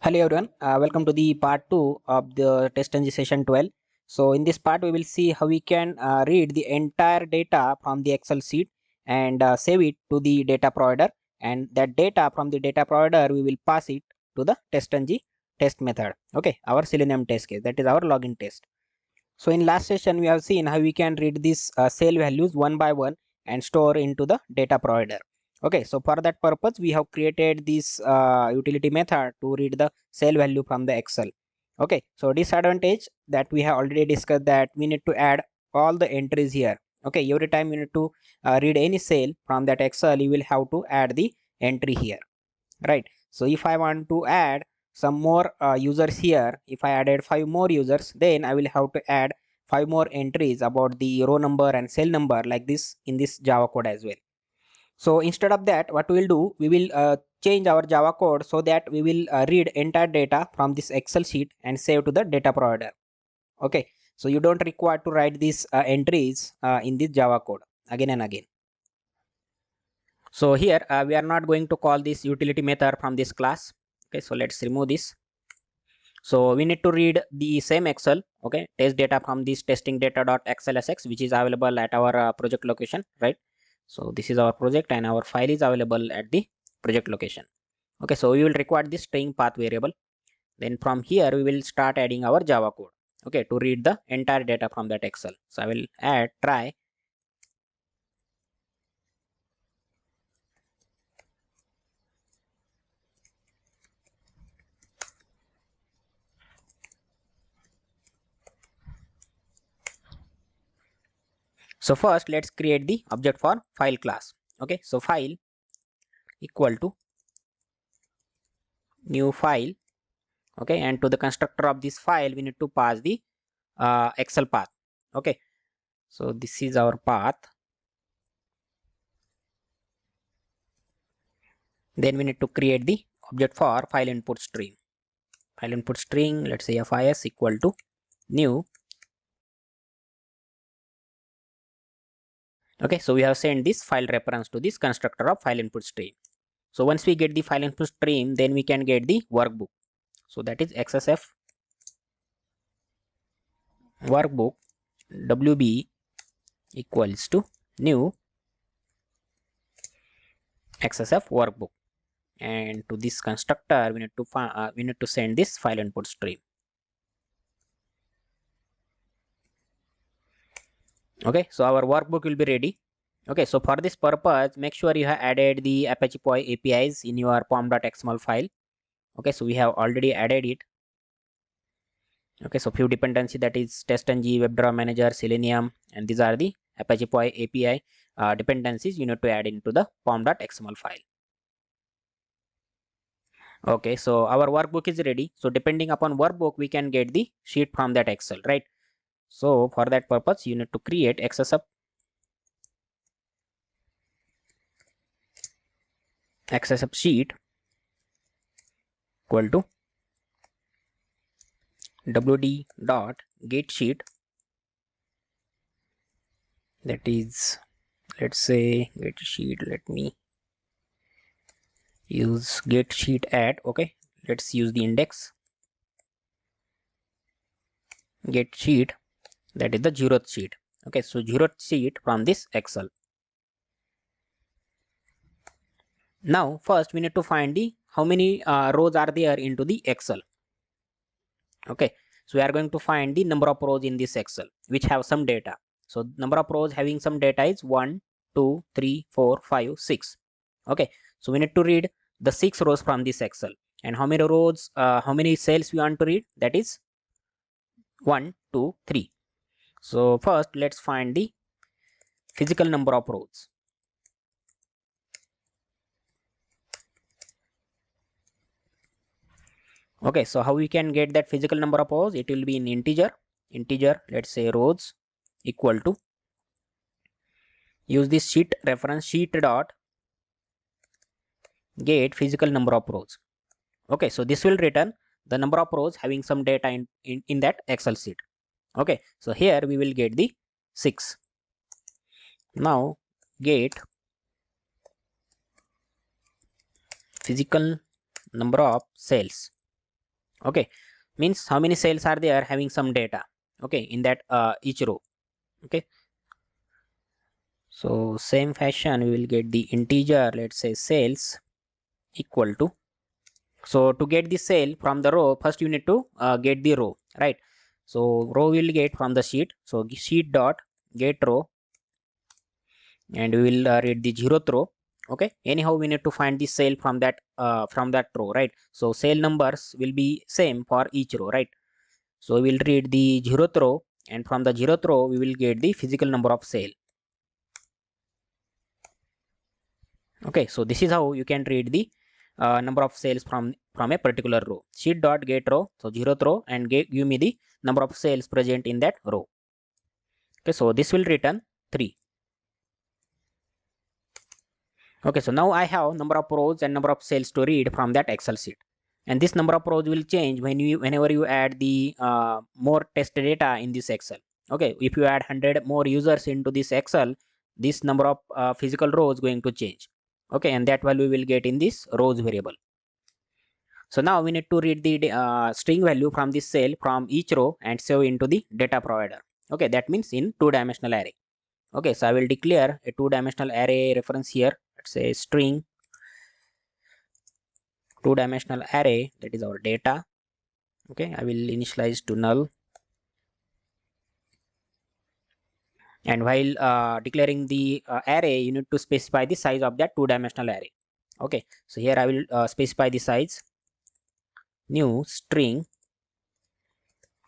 Hello everyone, welcome to the part 2 of the TestNG session 12. So in this part we will see how we can read the entire data from the Excel sheet and save it to the data provider, and that data from the data provider we will pass it to the TestNG test method. Okay, our Selenium test case, that is our login test. So in last session we have seen how we can read these cell values one by one and store into the data provider. Okay, so for that purpose we have created this utility method to read the cell value from the Excel. Okay, so disadvantage that we have already discussed, that we need to add all the entries here. Okay, every time you need to read any cell from that Excel, you will have to add the entry here, right? So if I want to add some more users here, if I added 5 more users, then I will have to add 5 more entries about the row number and cell number, like this in this Java code as well. So instead of that, what we will do, we will change our Java code so that we will read entire data from this Excel sheet and save to the data provider. Okay, so you don't require to write these entries in this Java code again and again. So here we are not going to call this utility method from this class. Okay, so let's remove this. So we need to read the same Excel, okay, test data from this testing data.xlsx, which is available at our project location, right? So this is our project and our file is available at the project location. Okay, so we will require this string path variable. Then from here we will start adding our Java code, okay, to read the entire data from that Excel. So I will add try. So first let's create the object for file class. Okay, so file equal to new file. Okay, and to the constructor of this file we need to pass the Excel path. Okay, so this is our path. Then we need to create the object for file input string. File input string, let's say FIS equal to new. Okay, so we have sent this file reference to this constructor of file input stream. So once we get the file input stream, then we can get the workbook. So that is XSF workbook WB equals to new XSF workbook, and to this constructor we need to send this file input stream. Okay, so our workbook will be ready. Okay, so for this purpose, make sure you have added the Apache Poi APIs in your pom.xml file. Okay, so we have already added it. Okay, so few dependency, that is TestNG, WebDriver Manager, Selenium, and these are the Apache Poi API dependencies you need to add into the pom.xml file. Okay, so our workbook is ready. So depending upon workbook, we can get the sheet from that Excel, right? So for that purpose, you need to create XSF sheet equal to wd dot get sheet, that is, let's say get sheet, let me use get sheet at. Okay, let's use the index get sheet, that is the 0th sheet. Okay, so 0th sheet from this Excel. Now first we need to find the how many rows are there into the Excel. Okay, so we are going to find the number of rows in this Excel which have some data. So number of rows having some data is 1 2 3 4 5 6. Okay, so we need to read the 6 rows from this Excel. And how many rows, how many cells we want to read? That is 1 2 3. So first let's find the physical number of rows. Okay, so how we can get that physical number of rows? It will be in integer. Let's say rows equal to, use this sheet reference sheet dot get physical number of rows. Okay, so this will return the number of rows having some data in that Excel sheet. Okay, so here we will get the 6. Now get physical number of cells. Okay, means how many cells are there having some data, okay, in that each row. Okay, so same fashion we will get the integer, let's say cells equal to, so to get the cell from the row, first you need to get the row, right? So row will get from the sheet, so sheet dot get row, and we will read the zeroth row. Okay, anyhow we need to find the cell from that row, right? So cell numbers will be same for each row, right? So we will read the zeroth row, and from the zeroth row we will get the physical number of cell. Okay, so this is how you can read the number of cells from a particular row. Sheet dot get row, so zeroth row, and give me the number of cells present in that row. Okay, so this will return 3. Okay, so now I have number of rows and number of cells to read from that Excel sheet, and this number of rows will change whenever you add the more test data in this Excel. Okay, if you add 100 more users into this Excel, this number of physical rows going to change. Okay, and that value will get in this rows variable. So now we need to read the string value from this cell from each row and save into the data provider. Okay, that means in two-dimensional array. Okay, so I will declare a two-dimensional array reference here. Let's say string two-dimensional array, that is our data. Okay, I will initialize to null, and while declaring the array, you need to specify the size of that two-dimensional array. Okay, so here I will specify the size, new string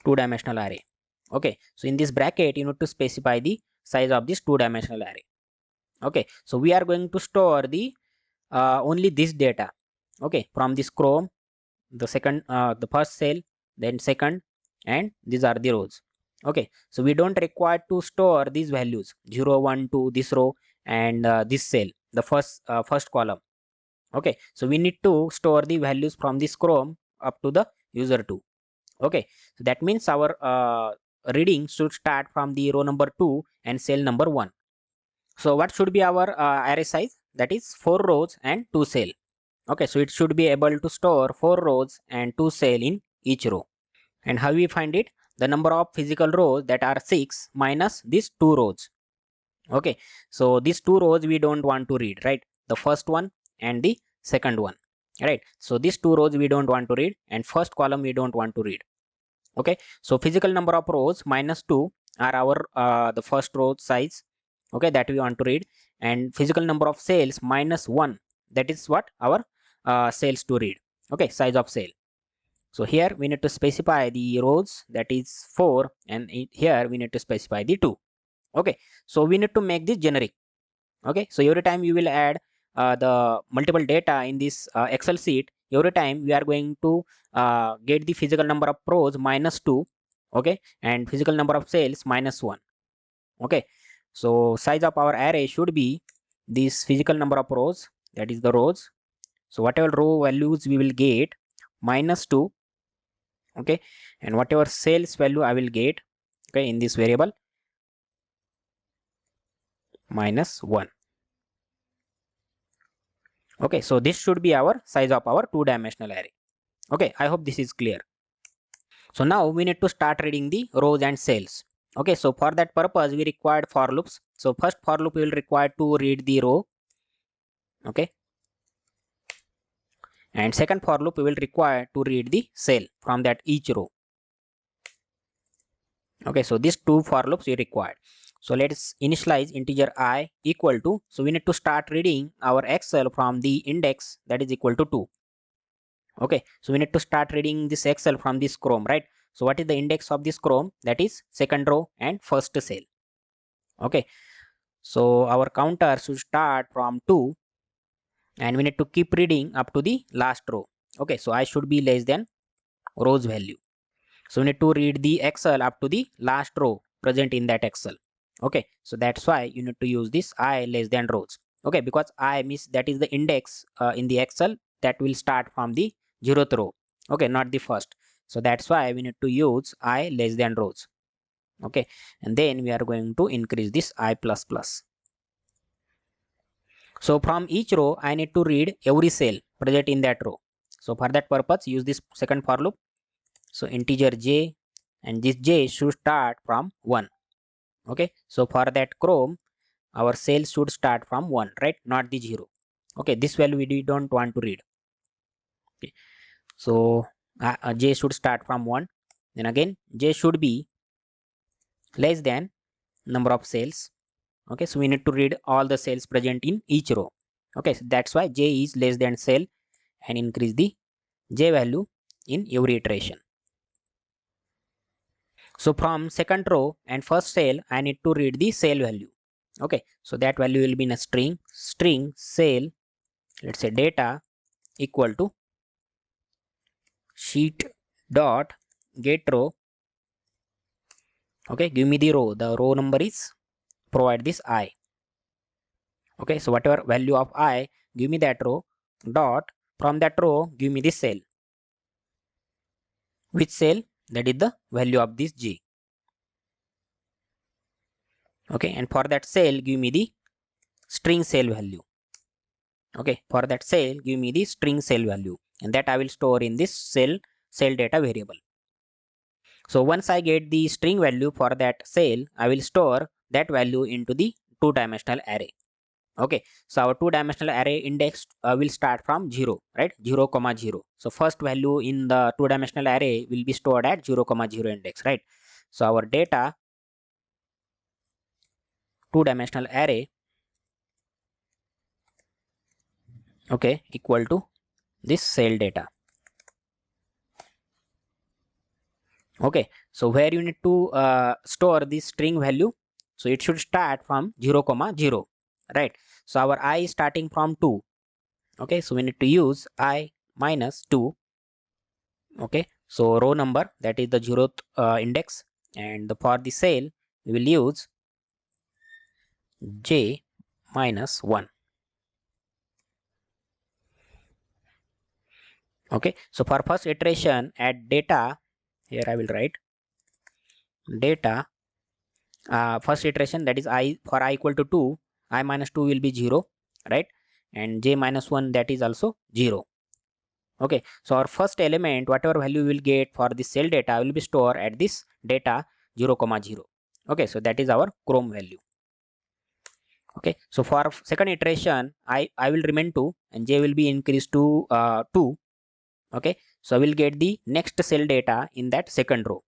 two-dimensional array. Okay, so in this bracket you need to specify the size of this two-dimensional array. Okay, so we are going to store the only this data, okay, from this Chrome, the second the first cell, then second, and these are the rows. Okay, so we don't require to store these values 0 1 2 this row, and this cell, the first column. Okay, so we need to store the values from this Chrome up to the user 2. Okay, so that means our reading should start from the row number 2 and cell number 1. So what should be our array size? That is 4 rows and 2 cell. Okay, so it should be able to store 4 rows and 2 cell in each row. And how we find it? The number of physical rows, that are 6, minus these 2 rows. Okay, so these 2 rows we don't want to read, right? The first one and the second one, right? So these 2 rows we don't want to read, and first column we don't want to read. Okay, so physical number of rows minus 2 are our the first row size, okay, that we want to read, and physical number of cells minus 1, that is what our cells to read. Okay, size of cell. So here we need to specify the rows, that is 4, and here we need to specify the 2. Okay, so we need to make this generic. Okay, so every time you will add the multiple data in this Excel sheet, every time we are going to get the physical number of rows minus 2, okay, and physical number of cells minus 1. Okay, so size of our array should be this physical number of rows, that is the rows. So whatever row values we will get minus 2, okay, and whatever cells value I will get, okay, in this variable minus 1. Okay, so this should be our size of our two-dimensional array. Okay, I hope this is clear. So now we need to start reading the rows and cells. Okay, so for that purpose we required for loops. So first for loop we will require to read the row. Okay, and second for loop we will require to read the cell from that each row. Okay, so these two for loops we required. So let's initialize integer I equal to, so we need to start reading our Excel from the index that is equal to 2. Okay, so we need to start reading this Excel from this Chrome, right? So what is the index of this Chrome? That is second row and first cell. Okay, so our counter should start from 2, and we need to keep reading up to the last row. Okay, so I should be less than rows value. So we need to read the Excel up to the last row present in that Excel. Okay, so that's why you need to use this I less than rows. Okay, because I means that is the index in the Excel that will start from the 0th row. Okay, not the first. So that's why we need to use I less than rows. Okay, and then we are going to increase this I plus plus. So from each row, I need to read every cell present in that row. So for that purpose, use this second for loop. So integer j, and this j should start from 1. Okay, so for that Chrome, our cell should start from 1, right, not the 0. Okay, this value we don't want to read. Okay, so j should start from 1. Then again, j should be less than number of cells. Okay, so we need to read all the cells present in each row. Okay, so that's why j is less than cell, and increase the j value in every iteration. So from second row and first cell, I need to read the cell value. Okay, so that value will be in a string cell, let's say data equal to sheet dot get row. Okay, give me the row number is, provide this I. Okay, so whatever value of I, give me that row, dot, from that row give me this cell. Which cell? That is the value of this j. Okay, and for that cell give me the string cell value. Okay, for that cell give me the string cell value, and that I will store in this cell data variable. So once I get the string value for that cell, I will store that value into the two-dimensional array. Okay, so our two-dimensional array index will start from 0, right, 0 comma 0. So first value in the two-dimensional array will be stored at 0 comma 0 index, right. So our data two-dimensional array, okay, equal to this cell data. Okay, so where you need to store this string value, so it should start from 0 comma 0, right. So our I is starting from 2. Okay, so we need to use I minus 2. Okay, so row number, that is the 0th index, and for the cell we will use j minus 1. Okay, so for first iteration at data, here I will write data first iteration, that is I, for I equal to 2, I minus 2 will be 0, right, and j minus 1, that is also 0. Okay, so our first element, whatever value we will get for the cell data, will be stored at this data 0 comma 0. Okay, so that is our Chrome value. Okay, so for second iteration, I will remain 2 and j will be increased to 2. Okay, so I will get the next cell data in that second row.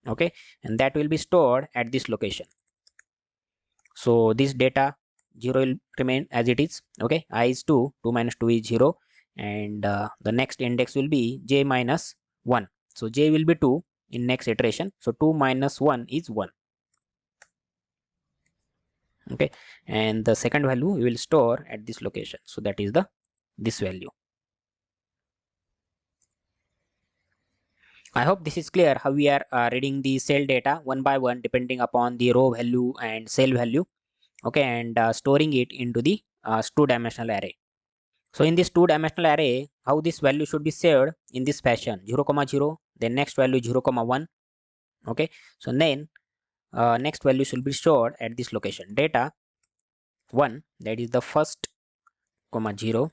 Okay, and that will be stored at this location. So this data 0 will remain as it is. Okay, I is 2, 2 minus 2 is 0, and the next index will be j minus 1. So j will be 2 in next iteration. So 2 minus 1 is 1. Okay, and the second value we will store at this location. So that is this value. I hope this is clear how we are reading the cell data one by one depending upon the row value and cell value. Okay, and storing it into the two-dimensional array. So in this two-dimensional array, how this value should be saved in this fashion: 0 comma 0, then next value 0 comma 1. Okay, so then next value should be stored at this location, data 1, that is the first comma 0.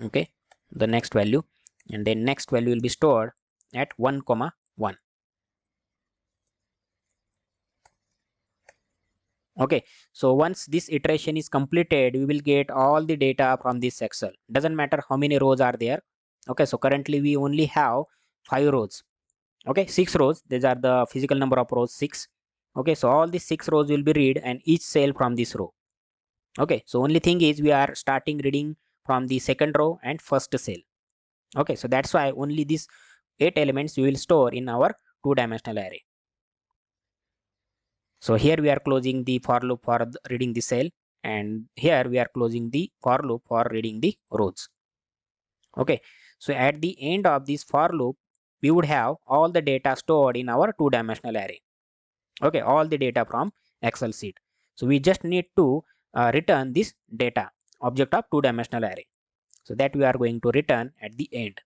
Okay, the next value, and then next value will be stored at 1 comma 1. Okay, so once this iteration is completed, we will get all the data from this Excel. Doesn't matter how many rows are there. Okay, so currently we only have 5 rows. Okay, 6 rows, these are the physical number of rows, 6. Okay, so all these 6 rows will be read, and each cell from this row. Okay, so only thing is we are starting reading from the second row and first cell. Okay, so that's why only these 8 elements we will store in our two-dimensional array. So here we are closing the for loop for reading the cell, and here we are closing the for loop for reading the rows. Okay, so at the end of this for loop, we would have all the data stored in our two-dimensional array. Okay, all the data from Excel sheet. So we just need to return this data object of two-dimensional array. So that we are going to return at the end.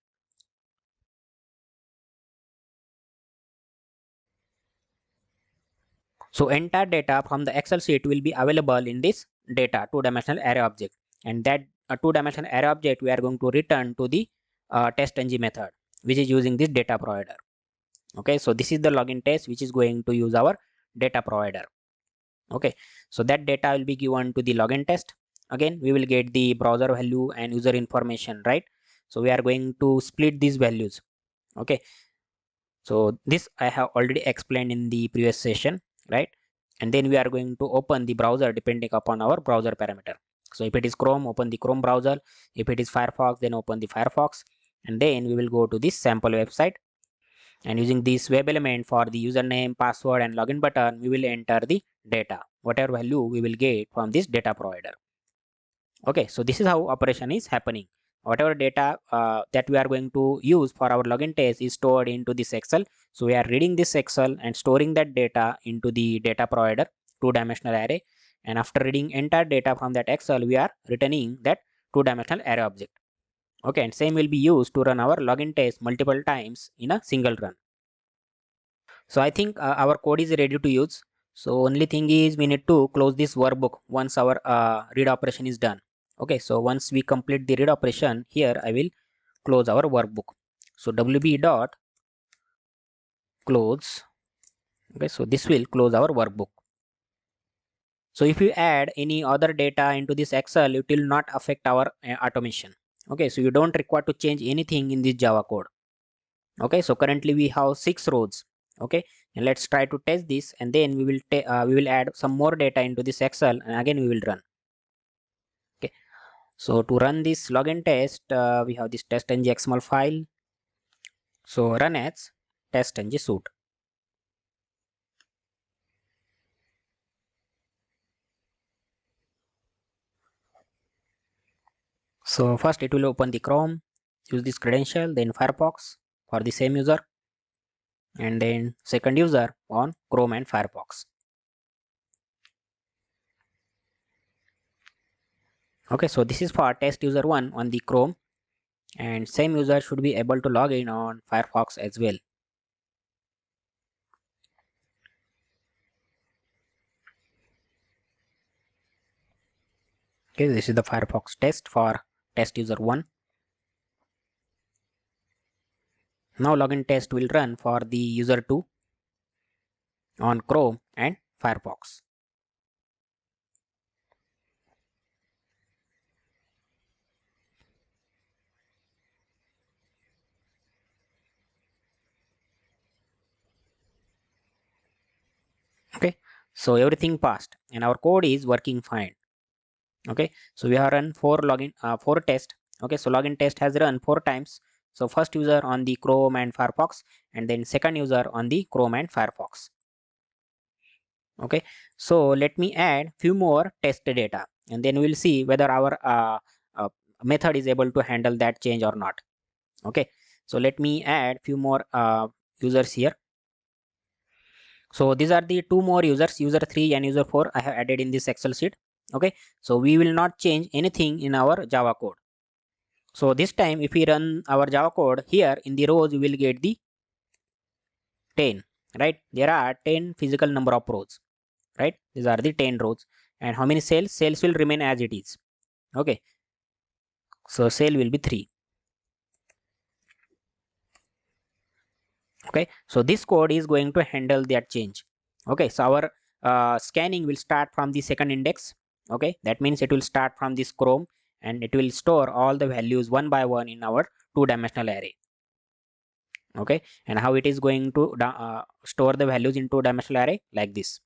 So entire data from the Excel sheet will be available in this data two-dimensional array object, and that two-dimensional array object we are going to return to the TestNG method. which is using this data provider. Okay, so this is the login test which is going to use our data provider. Okay, so that data will be given to the login test. Again, we will get the browser value and user information, right? So we are going to split these values. Okay, so this I have already explained in the previous session, right? And then we are going to open the browser depending upon our browser parameter. So if it is Chrome, open the Chrome browser. If it is Firefox, then open the Firefox. And then we will go to this sample website. And using this web element for the username, password, and login button, we will enter the data, whatever value we will get from this data provider. Okay, so this is how operation is happening. Whatever data that we are going to use for our login test is stored into this Excel. So we are reading this Excel and storing that data into the data provider two-dimensional array. And after reading entire data from that Excel, we are returning that two-dimensional array object. Okay, and same will be used to run our login test multiple times in a single run. So I think our code is ready to use. So only thing is we need to close this workbook once our read operation is done. Okay, so once we complete the read operation, here I will close our workbook. So wb dot close. Okay, so this will close our workbook. So if you add any other data into this Excel, it will not affect our automation. Okay, so you don't require to change anything in this Java code. Okay, so currently we have 6 rows. Okay, and let's try to test this, and then we will add some more data into this Excel, and again we will run. Okay, so to run this login test, we have this TestNG XML file. So run as TestNG suite. So first it will open the Chrome, use this credential, then Firefox for the same user, and then second user on Chrome and Firefox. Okay, so this is for test user 1 on the Chrome, and same user should be able to log in on Firefox as well. Okay, this is the Firefox test for test user 1. Now login test will run for the user 2 on Chrome and Firefox. Okay, so everything passed and our code is working fine. Okay, so we have run 4 test. Okay, so login test has run 4 times. So first user on the Chrome and Firefox, and then second user on the Chrome and Firefox. Okay, so let me add few more test data, and then we'll see whether our method is able to handle that change or not. Okay, so let me add few more users here. So these are the 2 more users, user 3 and user 4 I have added in this Excel sheet. Okay, so we will not change anything in our Java code. So this time if we run our Java code, here in the rows we will get the 10, right? There are 10 physical number of rows, right? These are the 10 rows. And how many cells? Cells will remain as it is. Okay, so cell will be 3. Okay, so this code is going to handle that change. Okay, so our scanning will start from the second index. Okay, that means it will start from this Chrome, and it will store all the values one by one in our two-dimensional array. Okay, and how it is going to store the values in two-dimensional array like this.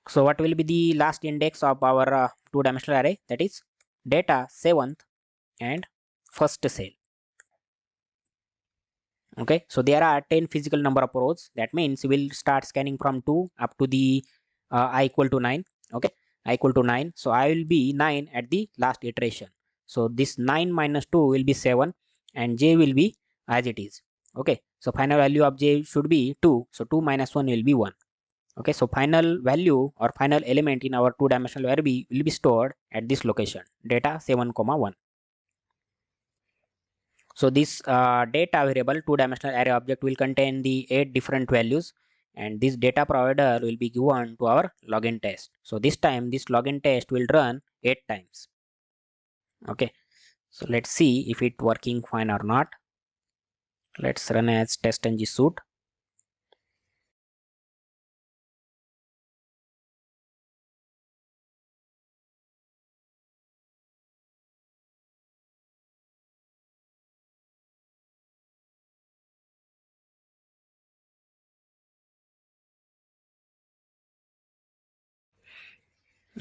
So what will be the last index of our two-dimensional array? That is data 7th and first cell. Okay, so there are 10 physical number of rows. That means we'll start scanning from 2 up to the I equal to 9. Okay, I equal to 9. So I will be 9 at the last iteration. So this 9 minus 2 will be 7, and j will be as it is. Okay, so final value of j should be 2. So 2 minus 1 will be 1. Okay, so final value or final element in our two-dimensional array will be stored at this location, data 7, 1. So this data variable two-dimensional array object will contain the 8 different values, and this data provider will be given to our login test. So this time this login test will run 8 times. Okay, so let's see if it working fine or not. Let's run as TestNG suite.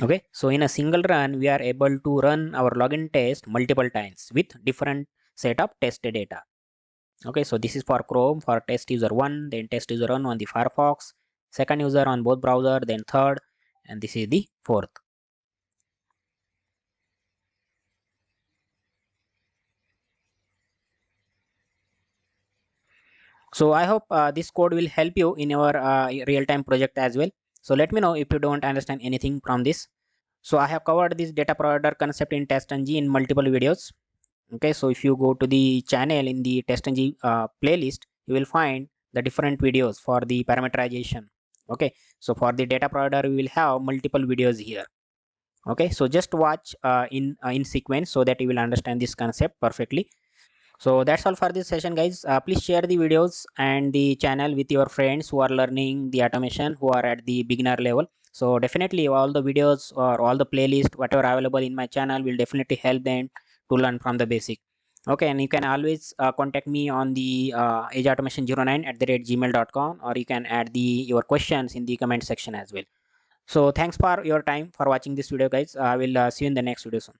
Okay, so in a single run, we are able to run our login test multiple times with different set of test data. Okay, so this is for Chrome for test user 1, then test user 1 on the Firefox, second user on both browser, then third, and this is the fourth. So I hope this code will help you in your real-time project as well. So let me know if you don't understand anything from this. So I have covered this data provider concept in TestNG in multiple videos. Okay, so if you go to the channel in the TestNG playlist, you will find the different videos for the parameterization. Okay, so for the data provider, we will have multiple videos here. Okay, so just watch in sequence so that you will understand this concept perfectly. So that's all for this session, guys. Please share the videos and the channel with your friends who are learning the automation, who are at the beginner level. So definitely all the videos or all the playlist whatever available in my channel will definitely help them to learn from the basic. Okay, and you can always contact me on the ageautomation09@gmail.com, or you can add the your questions in the comment section as well. So thanks for your time for watching this video, guys. I will see you in the next video soon.